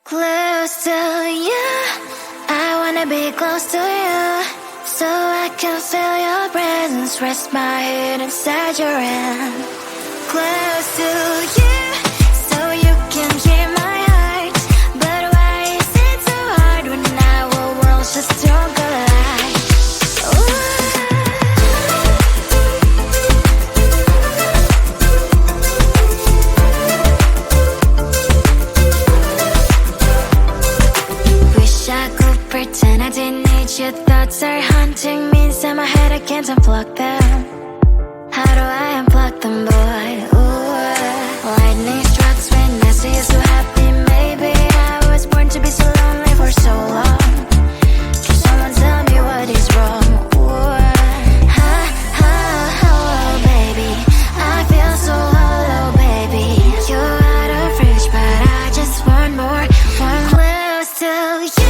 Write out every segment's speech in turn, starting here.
Close to you, I wanna be close to you, so I can feel your presence, rest my head inside your hand. Close to you, so you can hear my heart, but why is it so hard when our worlds just don't collide? Pretend I didn't need your thoughts are haunting me inside my head, I can't unplug them. How do I unplug them, boy? Ooh, lightning strikes when I see you so happy. Maybe I was born to be so lonely for so long. Can someone tell me what is wrong? Ooh, oh, baby, I feel so hollow, baby. You're out of reach, but I just want more, one close to you.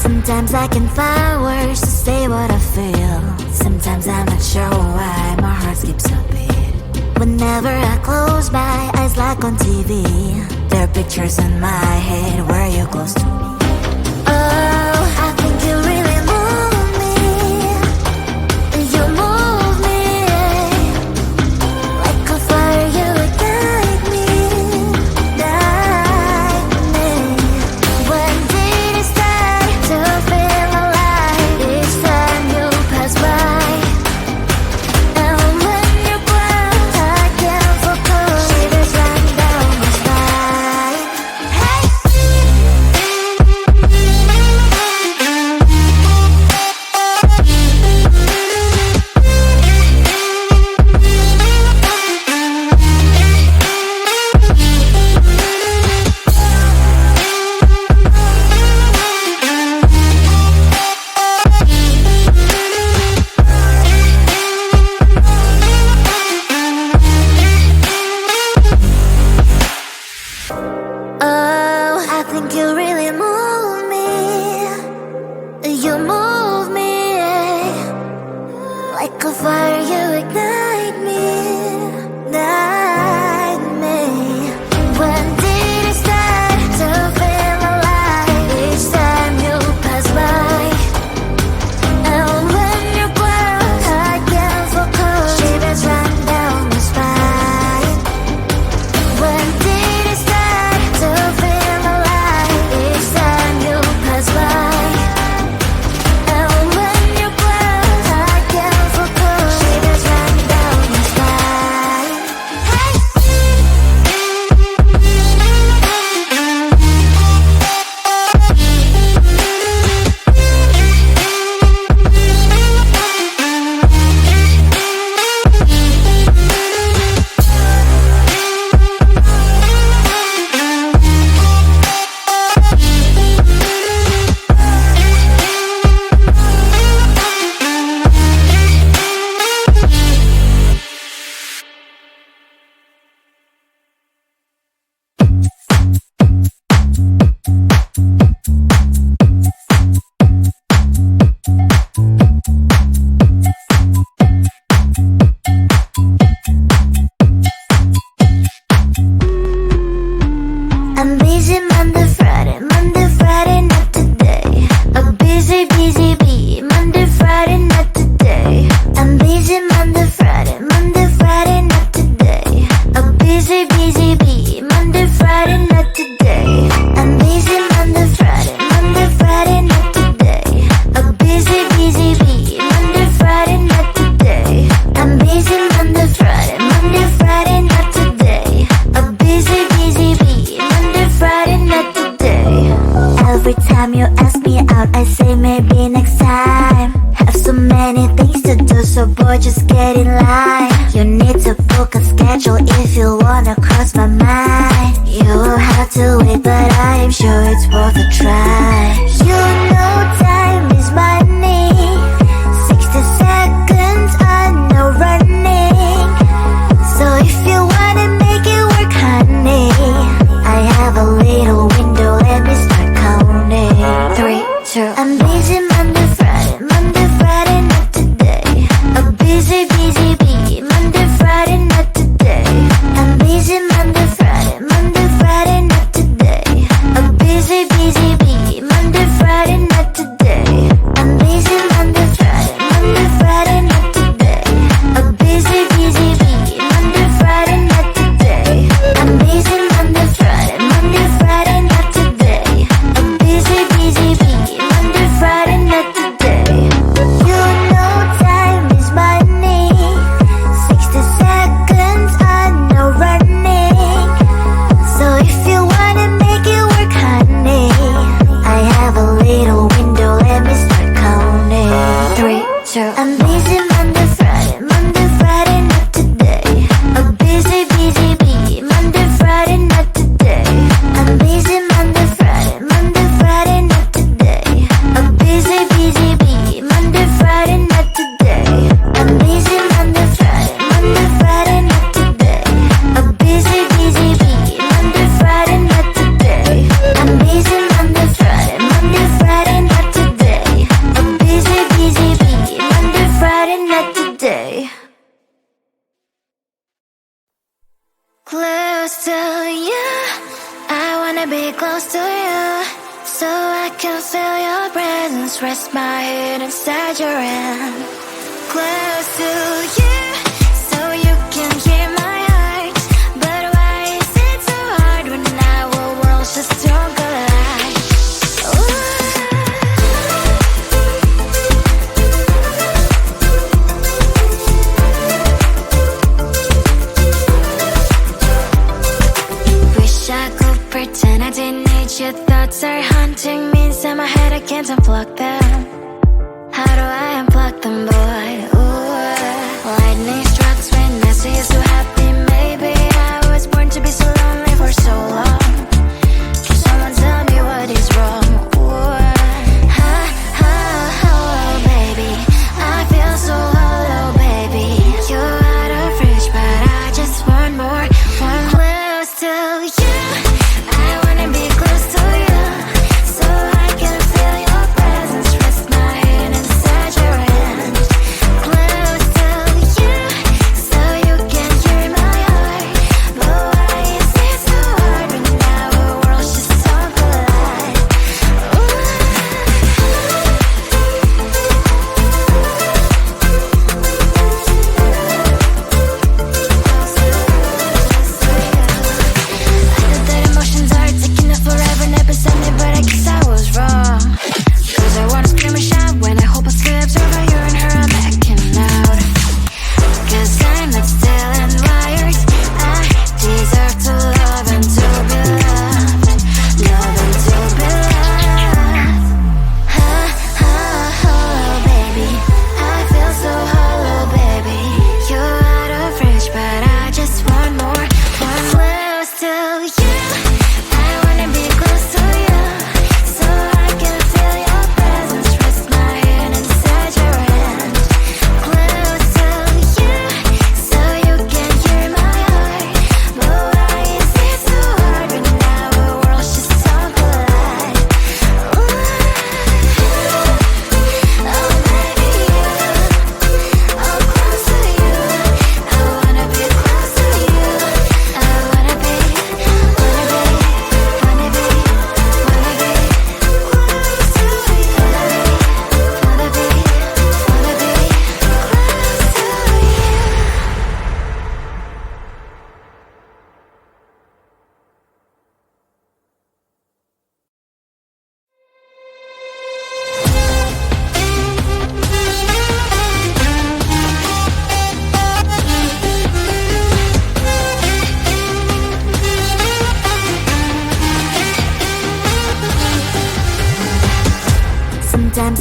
Sometimes I can find words to say what I feel. Sometimes I'm not sure why my heart skips a beat. Whenever I close my eyes like on TV, there are pictures in my head where you're close to me. Oh, I think you really move me. You move me like a fire, you would guide me, guide me. When did it start to feel alive? Each time you pass by, and when you glance, I can't focus. Shivers run down my spine. Hey. boy, just get in line. You need to book a schedule if you wanna cross my mind. You will have to wait, but I am sure it's worth a try. You know time is money. 60 seconds, I know running. So if you wanna make it work, honey, I have a little window, let me start counting. 3, 2, I'm busy Monday, Friday, not today. A busy, busy bee, Monday, Friday, not today. I'm busy Monday, Friday, not today. A busy, busy bee, Monday, Friday, not today. I'm busy Monday, Friday, not today. A busy, busy bee, Monday, Friday, not today. I'm busy Monday, Friday, not today. A busy, busy bee, Monday, Friday, not today. You know time is money. 60 seconds, I know running. So if you wanna make it work, honey, I have a little window, let me start counting. 3, 2, I'm busy Monday, Friday, not today. A busy, busy bee, Monday, Friday, not today. I'm busy Monday, Friday, not today. A busy, busy bee, Monday, Friday, not today. I'm busy Monday, Friday, not today. A busy, busy bee, Monday, Friday, not today. I'm busy Monday, Friday, not today. A busy, busy bee, Monday, Friday, not today. Close to you, I wanna be close to you, so I can feel your presence, rest my head inside your hand. Close to you, so you can hear my heart. But why is it so hard when our worlds just don't collide? Ooh. Wish I could pretend I didn't need your thoughts are haunting me inside my head, I can't unplug them. How do I unplug them, boy? Ooh, lightning strikes when I see you so happy. Maybe I was born to be so lonely for so long. Can someone tell me what is wrong? Ooh, ha, ha, hello, baby. I feel so hollow, baby. You're out of reach, but I just want more. One close to you, I wanna be close to you, so I can feel your presence, rest my head inside your hand.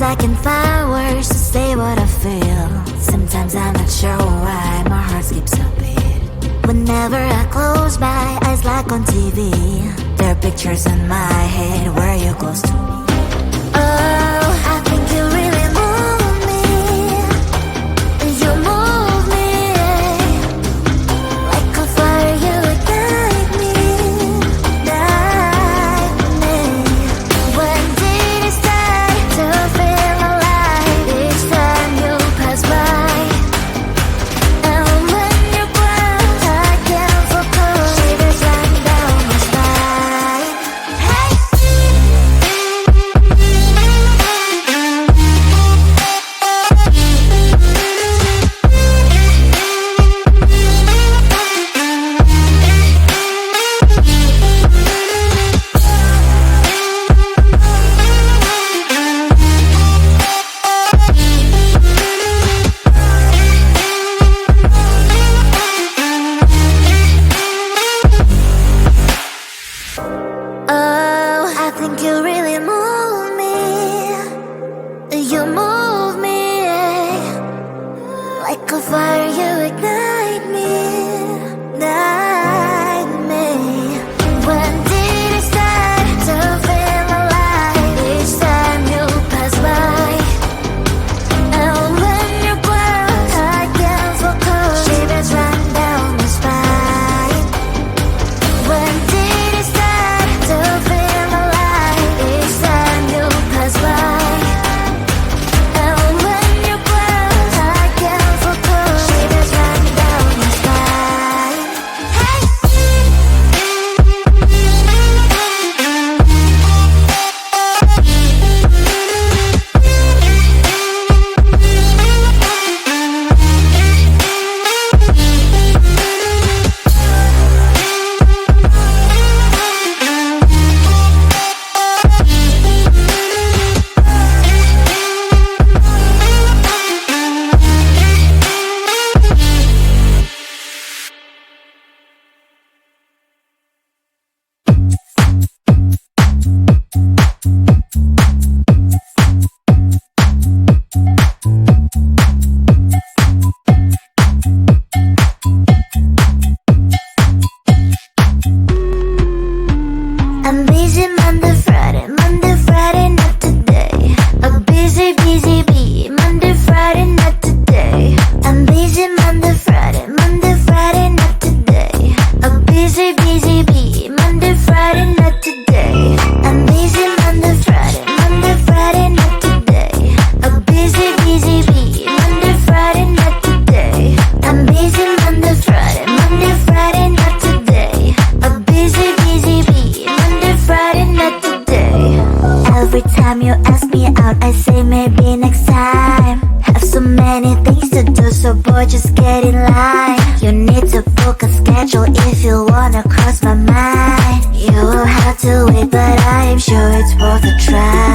Sometimes I can find words to say what I feel. Sometimes I'm not sure why my heart skips a beat. Whenever I close my eyes like on TV, there are pictures in my head where you're close to me. Oh, I think you really move me. You move me like a fire, you ignite me, ignite me. When did it start to feel alive? Each time you pass by, and when you close, I can't focus. Shivers run down my spine. Hey. Oh, I think you really move me. You move me like a fire, you ignite me, ignite me. When did it start to feel alive? Each time you pass by, and when you're close, I can't focus. Shivers run down my spine. When did it start to feel alive? Each time you pass by, and when you're close, I can't focus. Shivers run down my spine. Hey. I'm busy Monday, Friday, not today. A busy, busy bee. Monday, Friday, not today. I'm busy Monday, Friday, not today. A busy, busy bee. Monday, Friday, not today. I'm busy Monday, Friday, not today. A busy, busy bee. Monday, Friday, not today. I'm busy Monday, Friday, not today. A busy, busy bee. Monday, Friday, not today. Every time you ask me out, I say maybe next time. Have so many things to do, so boy, just get in line. You need to book a schedule if you wanna cross my mind. You will have to wait, but I am sure it's worth a try.